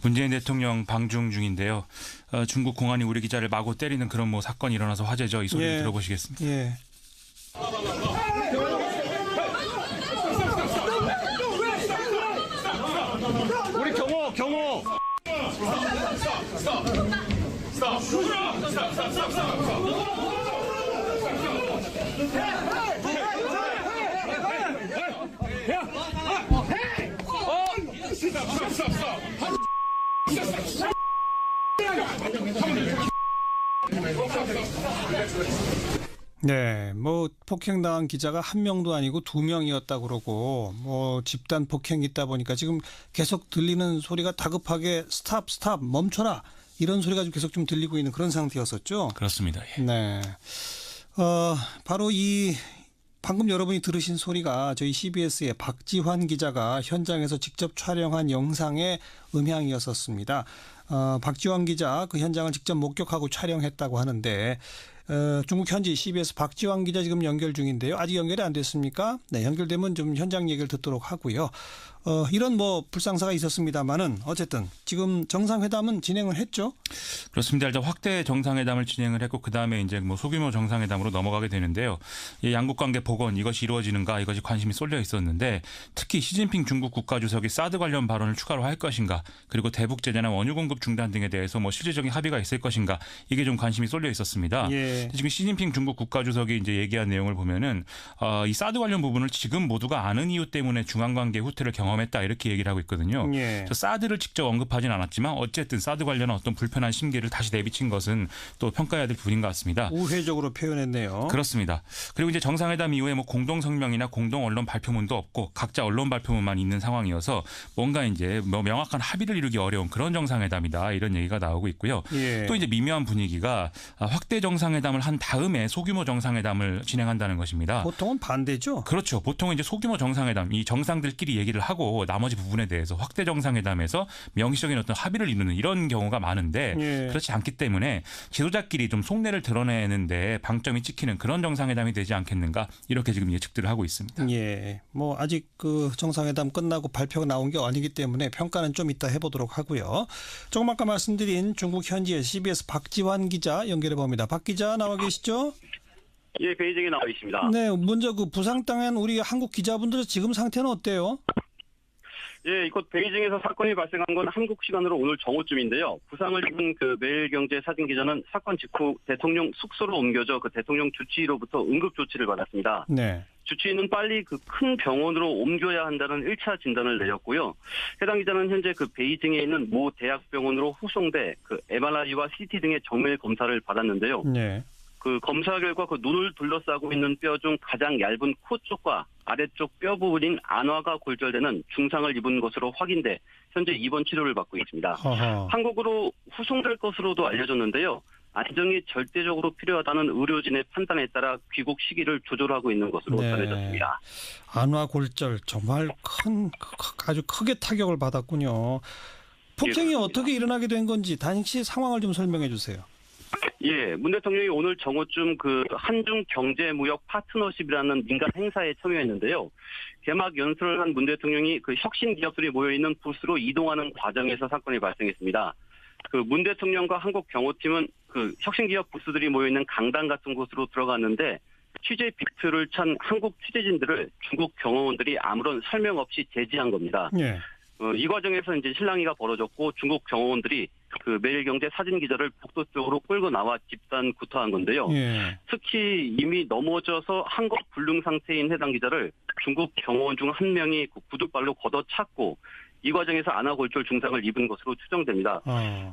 문재인 대통령 방중 중인데요. 중국 공안이 우리 기자를 마구 때리는 그런 뭐 사건이 일어나서 화제죠. 이 소리를 들어보시겠습니다. 예. 우리 경호. 네, 뭐 폭행당한 기자가 한 명도 아니고 두 명이었다 그러고 뭐 집단 폭행이 있다 보니까 지금 계속 들리는 소리가 다급하게 스탑 멈춰라 이런 소리가 좀 계속 좀 들리고 있는 그런 상태였었죠. 그렇습니다. 예. 네, 바로 이 방금 여러분이 들으신 소리가 저희 CBS의 박지환 기자가 현장에서 직접 촬영한 영상의 음향이었었습니다. 박지환 기자 그 현장을 직접 목격하고 촬영했다고 하는데 중국 현지 CBS 박지환 기자 지금 연결 중인데요. 아직 연결이 안 됐습니까? 네, 연결되면 좀 현장 얘기를 듣도록 하고요. 이런 뭐 불상사가 있었습니다만은 어쨌든 지금 정상회담은 진행을 했죠. 그렇습니다. 일단 확대 정상회담을 진행을 했고 그 다음에 이제 뭐 소규모 정상회담으로 넘어가게 되는데요. 이 양국 관계 복원 이것이 이루어지는가 이것이 관심이 쏠려 있었는데 특히 시진핑 중국 국가주석이 사드 관련 발언을 추가로 할 것인가 그리고 대북 제재나 원유 공급 중단 등에 대해서 뭐 실질적인 합의가 있을 것인가 이게 좀 관심이 쏠려 있었습니다. 예. 지금 시진핑 중국 국가주석이 이제 얘기한 내용을 보면은 이 사드 관련 부분을 지금 모두가 아는 이유 때문에 중앙 관계 후퇴를 경험했다 이렇게 얘기를 하고 있거든요. 예. 사드를 직접 언급하진 않았지만 어쨌든 사드 관련한 어떤 불편한 심기를 다시 내비친 것은 또 평가해야 될 부분인 것 같습니다. 우회적으로 표현했네요. 그렇습니다. 그리고 이제 정상회담 이후에 뭐 공동 성명이나 공동 언론 발표문도 없고 각자 언론 발표문만 있는 상황이어서 뭔가 이제 뭐 명확한 합의를 이루기 어려운 그런 정상회담이다 이런 얘기가 나오고 있고요. 예. 또 이제 미묘한 분위기가 확대 정상회담을 한 다음에 소규모 정상회담을 진행한다는 것입니다. 보통은 반대죠. 그렇죠. 보통은 이제 소규모 정상회담, 이 정상들끼리 얘기를 하고 나머지 부분에 대해서 확대 정상회담에서 명시적인 어떤 합의를 이루는 이런 경우가 많은데 예. 그렇지 않기 때문에 지도자끼리 좀 속내를 드러내는데 방점이 찍히는 그런 정상회담이 되지 않겠는가 이렇게 지금 예측들을 하고 있습니다. 예. 뭐 아직 그 정상회담 끝나고 발표가 나온 게 아니기 때문에 평가는 좀 이따 해보도록 하고요. 조금 아까 말씀드린 중국 현지의 CBS 박지환 기자 연결해 봅니다. 박 기자 나와 계시죠? 예, 베이징에 나와 있습니다. 네, 먼저 그 부상당한 우리 한국 기자분들의 지금 상태는 어때요? 예, 이곳 베이징에서 사건이 발생한 건 한국 시간으로 오늘 정오쯤인데요. 부상을 입은 그 매일경제 사진 기자는 사건 직후 대통령 숙소로 옮겨져 그 대통령 주치의로부터 응급 조치를 받았습니다. 네. 주치의는 빨리 그 큰 병원으로 옮겨야 한다는 1차 진단을 내렸고요. 해당 기자는 현재 그 베이징에 있는 모 대학병원으로 후송돼 그 MRI와 CT 등의 정밀 검사를 받았는데요. 네. 그 검사 결과 그 눈을 둘러싸고 있는 뼈 중 가장 얇은 코 쪽과 아래쪽 뼈 부분인 안화가 골절되는 중상을 입은 것으로 확인돼 현재 입원 치료를 받고 있습니다. 허허. 한국으로 후송될 것으로도 알려졌는데요. 안정이 절대적으로 필요하다는 의료진의 판단에 따라 귀국 시기를 조절하고 있는 것으로 네. 전해졌습니다. 안화 골절 정말 아주 크게 타격을 받았군요. 폭행이 예, 어떻게 일어나게 된 건지 당시 상황을 좀 설명해 주세요. 예, 문 대통령이 오늘 정오쯤 그 한중 경제무역 파트너십이라는 민간 행사에 참여했는데요. 개막 연설을 한 문 대통령이 그 혁신 기업들이 모여 있는 부스로 이동하는 과정에서 사건이 발생했습니다. 그 문 대통령과 한국 경호팀은 그 혁신 기업 부스들이 모여 있는 강당 같은 곳으로 들어갔는데 취재 비표를 찬 한국 취재진들을 중국 경호원들이 아무런 설명 없이 제지한 겁니다. 예. 이 과정에서 이제 실랑이가 벌어졌고 중국 경호원들이 그 매일경제 사진 기자를 복도 쪽으로 끌고 나와 집단 구타한 건데요. 예. 특히 이미 넘어져서 한국 불능 상태인 해당 기자를 중국 경호원 중 한 명이 그 구두발로 걷어찼고 이 과정에서 안화골절 중상을 입은 것으로 추정됩니다.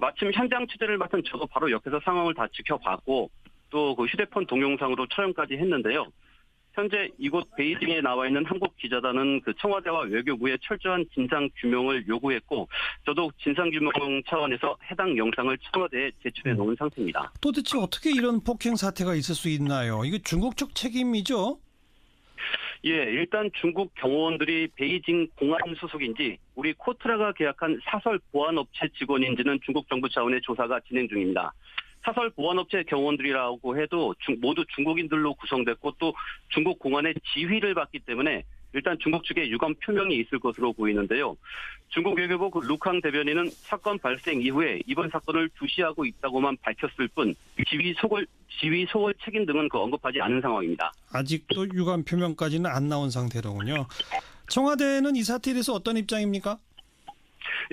마침 현장 취재를 맡은 저도 바로 옆에서 상황을 다 지켜봤고 또 그 휴대폰 동영상으로 촬영까지 했는데요. 현재 이곳 베이징에 나와 있는 한국 기자단은 그 청와대와 외교부에 철저한 진상 규명을 요구했고 저도 진상 규명 차원에서 해당 영상을 청와대에 제출해 놓은 상태입니다. 도대체 어떻게 이런 폭행 사태가 있을 수 있나요? 이게 중국 쪽 책임이죠? 예, 일단 중국 경호원들이 베이징 공안 소속인지 우리 코트라가 계약한 사설 보안업체 직원인지는 중국 정부 차원의 조사가 진행 중입니다. 사설 보안업체 경호원들이라고 해도 모두 중국인들로 구성됐고 또 중국 공안의 지휘를 받기 때문에 일단 중국 측에 유감 표명이 있을 것으로 보이는데요. 중국 외교부 루캉 대변인은 사건 발생 이후에 이번 사건을 주시하고 있다고만 밝혔을 뿐 지위 소홀 책임 등은 언급하지 않은 상황입니다. 아직도 유감 표명까지는 안 나온 상태로군요. 청와대는 이 사태에 대해서 어떤 입장입니까?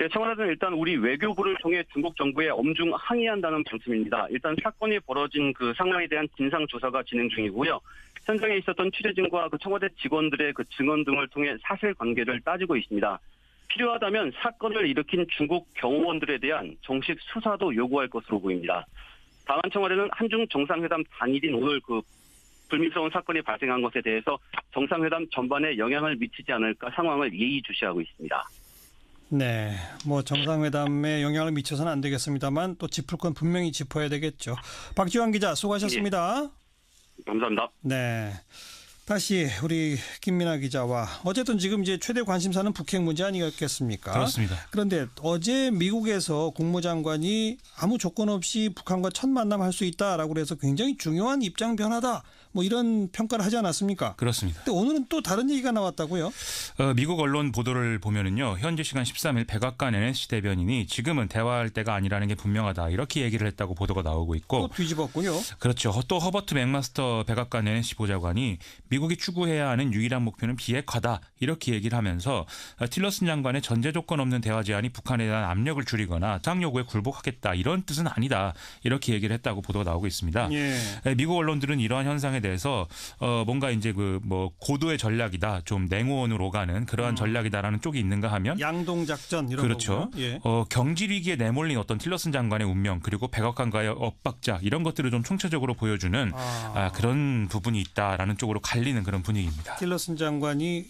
예, 청와대는 일단 우리 외교부를 통해 중국 정부에 엄중 항의한다는 방침입니다. 일단 사건이 벌어진 그 상황에 대한 진상 조사가 진행 중이고요. 현장에 있었던 취재진과 청와대 직원들의 증언 등을 통해 사실관계를 따지고 있습니다. 필요하다면 사건을 일으킨 중국 경호원들에 대한 정식 수사도 요구할 것으로 보입니다. 다만 청와대는 한중 정상회담 당일인 오늘 불미스러운 사건이 발생한 것에 대해서 정상회담 전반에 영향을 미치지 않을까 상황을 예의주시하고 있습니다. 네, 정상회담에 영향을 미쳐서는 안 되겠습니다만 또 짚을 건 분명히 짚어야 되겠죠. 박지환 기자 수고하셨습니다. 예. 감사합니다. 네, 다시 우리 김민아 기자와 어쨌든 지금 이제 최대 관심사는 북핵 문제 아니겠습니까? 그렇습니다. 그런데 어제 미국에서 국무장관이 아무 조건 없이 북한과 첫 만남할 수 있다라고 해서 굉장히 중요한 입장 변화다. 이런 평가를 하지 않았습니까? 그렇습니다. 근데 오늘은 또 다른 얘기가 나왔다고요? 미국 언론 보도를 보면은요, 현지 시간 13일 백악관 NSC 대변인이 지금은 대화할 때가 아니라는 게 분명하다 이렇게 얘기를 했다고 보도가 나오고 있고, 또 뒤집었군요. 그렇죠. 또 허버트 맥마스터 백악관 NSC 보좌관이 미국이 추구해야 하는 유일한 목표는 비핵화다 이렇게 얘기를 하면서 틸러슨 장관의 전제 조건 없는 대화 제안이 북한에 대한 압력을 줄이거나 장 요구에 굴복하겠다 이런 뜻은 아니다 이렇게 얘기를 했다고 보도가 나오고 있습니다. 예. 미국 언론들은 이러한 현상에 대해서 뭔가 이제 고도의 전략이다, 좀 냉온으로 오가는 그러한 전략이다라는 쪽이 있는가 하면 양동 작전 이런 그렇죠. 거고요. 예. 경질 위기에 내몰린 어떤 틸러슨 장관의 운명 그리고 백악관과의 엇박자 이런 것들을 좀 총체적으로 보여주는 그런 부분이 있다라는 쪽으로 갈리는 그런 분위기입니다. 틸러슨 장관이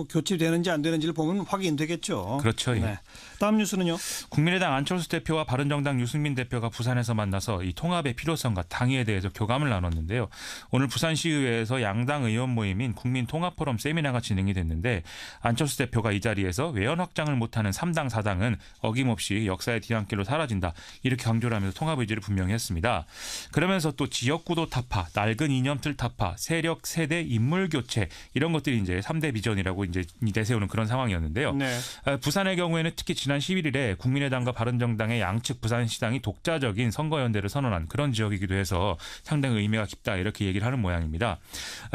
교체되는지 안 되는지를 보면 확인되겠죠. 그렇죠. 예. 네. 다음 뉴스는요. 국민의당 안철수 대표와 바른정당 유승민 대표가 부산에서 만나서 이 통합의 필요성과 당위에 대해서 교감을 나눴는데요. 오늘 부산시의회에서 양당 의원 모임인 국민통합포럼 세미나가 진행이 됐는데 안철수 대표가 이 자리에서 외연 확장을 못하는 3당 4당은 어김없이 역사의 뒤안길로 사라진다 이렇게 강조를 하면서 통합 의지를 분명히 했습니다. 그러면서 또 지역구도 타파, 낡은 이념틀 타파, 세력, 세대, 인물 교체 이런 것들이 이제 3대 비전이라고 이제 내세우는 그런 상황이었는데요. 네. 부산의 경우에는 특히 지난 11일에 국민의당과 바른정당의 양측 부산시당이 독자적인 선거연대를 선언한 그런 지역이기도 해서 상당히 의미가 깊다 이렇게 얘기를 하는 모양입니다.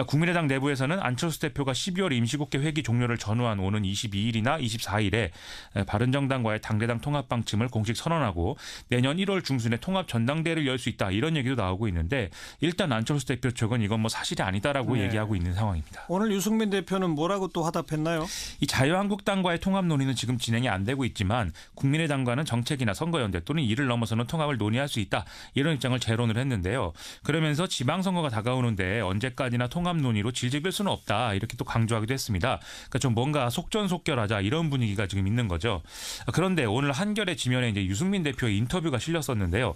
국민의당 내부에서는 안철수 대표가 12월 임시국회 회기 종료를 전후한 오는 22일이나 24일에 바른정당과의 당대당 통합 방침을 공식 선언하고 내년 1월 중순에 통합 전당대회를 열 수 있다 이런 얘기도 나오고 있는데 일단 안철수 대표 측은 이건 사실이 아니다라고 네. 얘기하고 있는 상황입니다. 오늘 유승민 대표는 뭐라고 또 화답했나요? 이 자유한국당과의 통합 논의는 지금 진행이 안 되고 있지만 국민의당과는 정책이나 선거연대 또는 이를 넘어서는 통합을 논의할 수 있다 이런 입장을 재론을 했는데요. 그러면서 지방선거가 다가오는데 언제까지나 통합 논의로 질질 수는 없다 이렇게 또 강조하기도 했습니다. 그러니까 좀 뭔가 속전속결하자 이런 분위기가 지금 있는 거죠. 그런데 오늘 한겨레 지면에 이제 유승민 대표의 인터뷰가 실렸었는데요.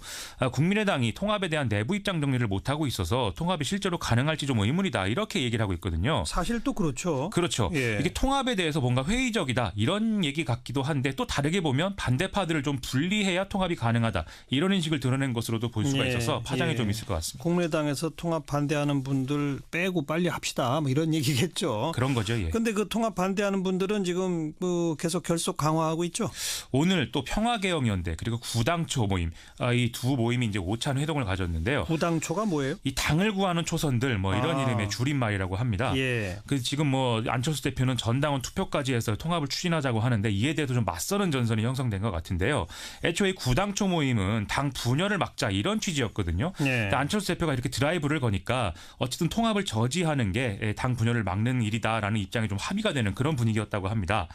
국민의당이 통합에 대한 내부 입장 정리를 못하고 있어서 통합이 실제로 가능할지 좀 의문이다 이렇게 얘기를 하고 있거든요. 사실 또 그렇죠. 그렇죠. 예. 이게 통합에 대해서 뭔가 회의적이다 이런 얘기 같기도 한데 또 다르게 보면 반대파들을 좀 분리해야 통합이 가능하다 이런 인식을 드러낸 것으로도 볼 수가 있어서 파장이 좀 있을 것 같습니다. 국민의당에서 통합 반대하는 분들 빼고 빨리 합시다 이런 얘기겠죠. 그런 거죠. 예. 그런데 그 통합 반대하는 분들은 지금 계속 결속 강화하고 있죠. 오늘 또 평화개혁연대 그리고 구당초 모임 이 두 모임이 이제 오찬 회동을 가졌는데요. 구당초가 뭐예요? 이 당을 구하는 초선들 이런 이름의 줄임말이라고 합니다. 예. 그 지금 안철수 대표는 전당원 투표까지 해서 통합을 추진하자고 하는데 이에 대해서 좀 맞서는 전선이 형성된 것 같은데요. 애초에 구당초 모임은 당 분열을 막자 이런 취지였거든요. 예. 안철수 대표가 이렇게 드라이브를 거니까 어쨌든 통합을 저지하는 게 당 분열을 막는 일이다라는 입장이 좀 합의가 되는 그런 분위기였다고 합니다.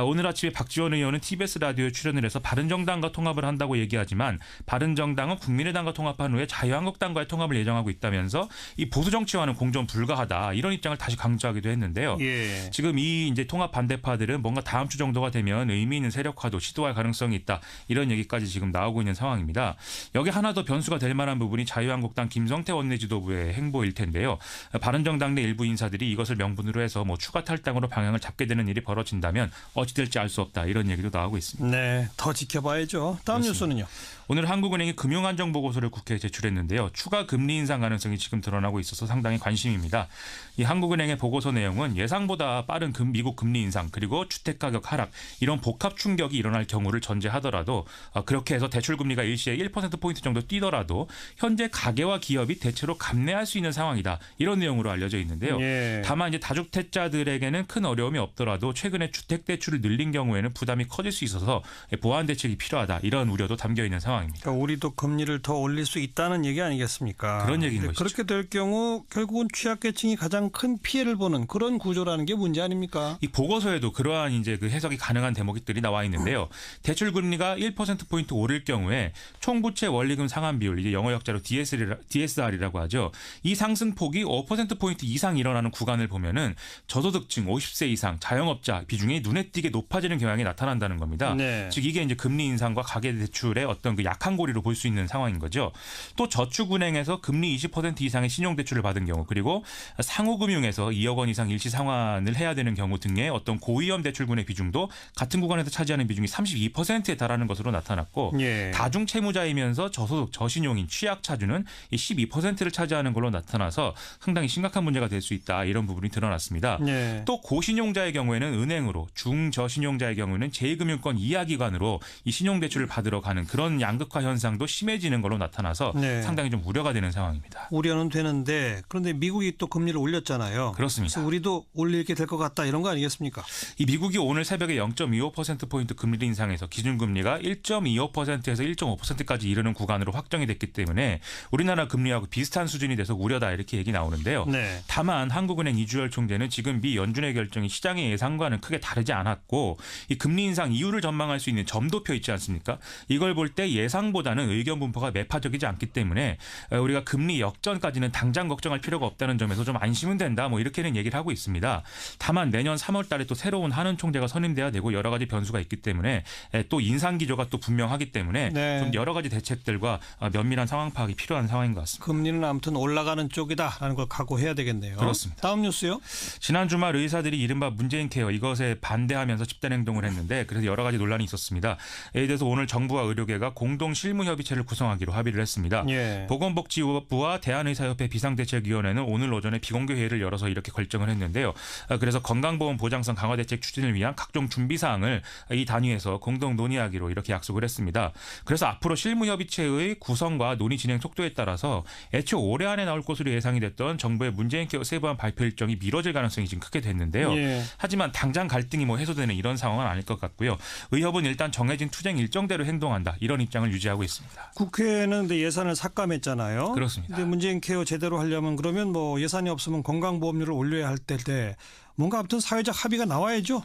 오늘 아침에 박지원 의원은 TBS 라디오에 출연을 해서 바른정당과 통합을 한다고 얘기하지만 바른정당은 국민의당과 통합한 후에 자유한국당과의 통합을 예정하고 있다면서 이 보수 정치와는 공존 불가하다 이런 입장을 다시 강조하기도 했는데요. 예. 지금 이 이제 통합 반대파들은 뭔가 다음 주 정도가 되면 의미 있는 세력화도 시도할 가능성이 있다 이런 얘기까지 지금 나오고 있는 상황입니다. 여기 하나 더 변수가 될 만한 부분이 자유한국당 김성태 원내지도부의 행보일 텐데요. 바른정당 내 일부 인사들이 이것을 명분으로 해서 추가 탈당으로 방향을 잡게 되는 일이 벌어진다면 어찌 될지 알 수 없다 이런 얘기도 나오고 있습니다. 네, 더 지켜봐야죠. 다음 그렇습니다. 뉴스는요. 오늘 한국은행이 금융안정보고서를 국회에 제출했는데요. 추가 금리 인상 가능성이 지금 드러나고 있어서 상당히 관심입니다. 이 한국은행의 보고서 내용은 예상보다 빠른 미국 금리 인상 그리고 주택가격 하락 이런 복합 충격이 일어날 경우를 전제하더라도 그렇게 해서 대출금리가 일시에 1%포인트 정도 뛰더라도 현재 가계와 기업이 대체로 감내할 수 있는 상황이다. 이런 내용으로 알려져 있는데요. 예. 다만 이제 다주택자들에게는 큰 어려움이 없더라도 최근에 주택대출을 늘린 경우에는 부담이 커질 수 있어서 보완 대책이 필요하다. 이런 우려도 담겨 있는 상황입니다. 그러니까 우리도 금리를 더 올릴 수 있다는 얘기 아니겠습니까? 그런 얘기인 것이죠. 그렇게 될 경우 결국은 취약계층이 가장 큰 피해를 보는 그런 구조라는 게 문제 아닙니까? 이 보고서에도 그러한 이제 그 해석이 가능한 대목들이 나와 있는데요. 대출 금리가 1%포인트 오를 경우에 총부채 원리금 상환 비율, 이제 영어 역자로 DSR이라고 하죠. 이 상승폭이 5%포인트 이상 일어나는 구간을 보면은 저소득층 50세 이상 자영업자 비중이 눈에 띄게 높아지는 경향이 나타난다는 겁니다. 네. 즉 이게 이제 금리 인상과 가계대출의 어떤 그 약한 고리로 볼 수 있는 상황인 거죠. 또 저축은행에서 금리 20% 이상의 신용대출을 받은 경우 그리고 상호금융에서 2억 원 이상 일시 상환을 해야 되는 경우 등의 어떤 고위험 대출군의 비중도 같은 구간에서 차지하는 비중이 32%에 달하는 것으로 나타났고 예. 다중채무자이면서 저소득 저신용인 취약차주는 12%를 차지하는 걸로 나타나서 상당히 심각한 문제가 될 수 있다. 이런 부분이 드러났습니다. 예. 또 고신용자의 경우에는 은행으로 중저신용자의 경우에는 제2금융권 이하 기관으로 이 신용대출을 받으러 가는 그런 양극화 현상도 심해지는 걸로 나타나서 네. 상당히 좀 우려가 되는 상황입니다. 우려는 되는데 그런데 미국이 또 금리를 올렸잖아요. 그렇습니다. 그래서 우리도 올리게 될 것 같다 이런 거 아니겠습니까? 이 미국이 오늘 새벽에 0.25%포인트 금리를 인상해서 기준금리가 1.25%에서 1.5%까지 이르는 구간으로 확정이 됐기 때문에 우리나라 금리하고 비슷한 수준이 돼서 우려다 이렇게 얘기 나오는데요. 네. 다만 한국은행 이주열 총재는 지금 미 연준의 결정이 시장의 예상과는 크게 다르지 않았고 이 금리 인상 이유를 전망할 수 있는 점도표 있지 않습니까? 이걸 볼 때 예상보다는 의견 분포가 매파적이지 않기 때문에 우리가 금리 역전까지는 당장 걱정할 필요가 없다는 점에서 좀 안심은 된다. 뭐 이렇게는 얘기를 하고 있습니다. 다만 내년 3월 달에 또 새로운 한은 총재가 선임돼야 되고 여러 가지 변수가 있기 때문에 또 인상 기조가 또 분명하기 때문에 네. 좀 여러 가지 대책들과 면밀한 상황 파악이 필요한 상황인 것 같습니다. 금리는 아무튼 올라가는 쪽이다라는 걸 각오해야 되겠네요. 그렇습니다. 다음 뉴스요. 지난 주말 의사들이 이른바 문재인 케어 이것에 반대하면서 집단 행동을 했는데 그래서 여러 가지 논란이 있었습니다. 이에 대해서 오늘 정부와 의료계가 공동 실무협의체를 구성하기로 합의를 했습니다. 예. 보건복지부와 대한의사협회 비상대책위원회는 오늘 오전에 비공개 회의를 열어서 이렇게 결정을 했는데요. 그래서 건강보험 보장성 강화 대책 추진을 위한 각종 준비 사항을 이 단위에서 공동 논의하기로 이렇게 약속을 했습니다. 그래서 앞으로 실무협의체의 구성과 논의 진행 속도에 따라서 애초 올해 안에 나올 것으로 예상이 됐던 정부의 문재인 케어 세부안 발표 일정이 미뤄질 가능성이 지금 크게 됐는데요. 예. 하지만 당장 갈등이 뭐 해소되는 이런 상황은 아닐 것 같고요. 의협은 일단 정해진 투쟁 일정대로 행동한다. 이런 입장을 유지하고 있습니다. 국회는 근데 예산을 삭감했잖아요. 그렇습니다. 근데 문재인 케어 제대로 하려면 그러면 뭐 예산이 없으면 건강보험료를 올려야 할 때 뭔가 아무튼 사회적 합의가 나와야죠.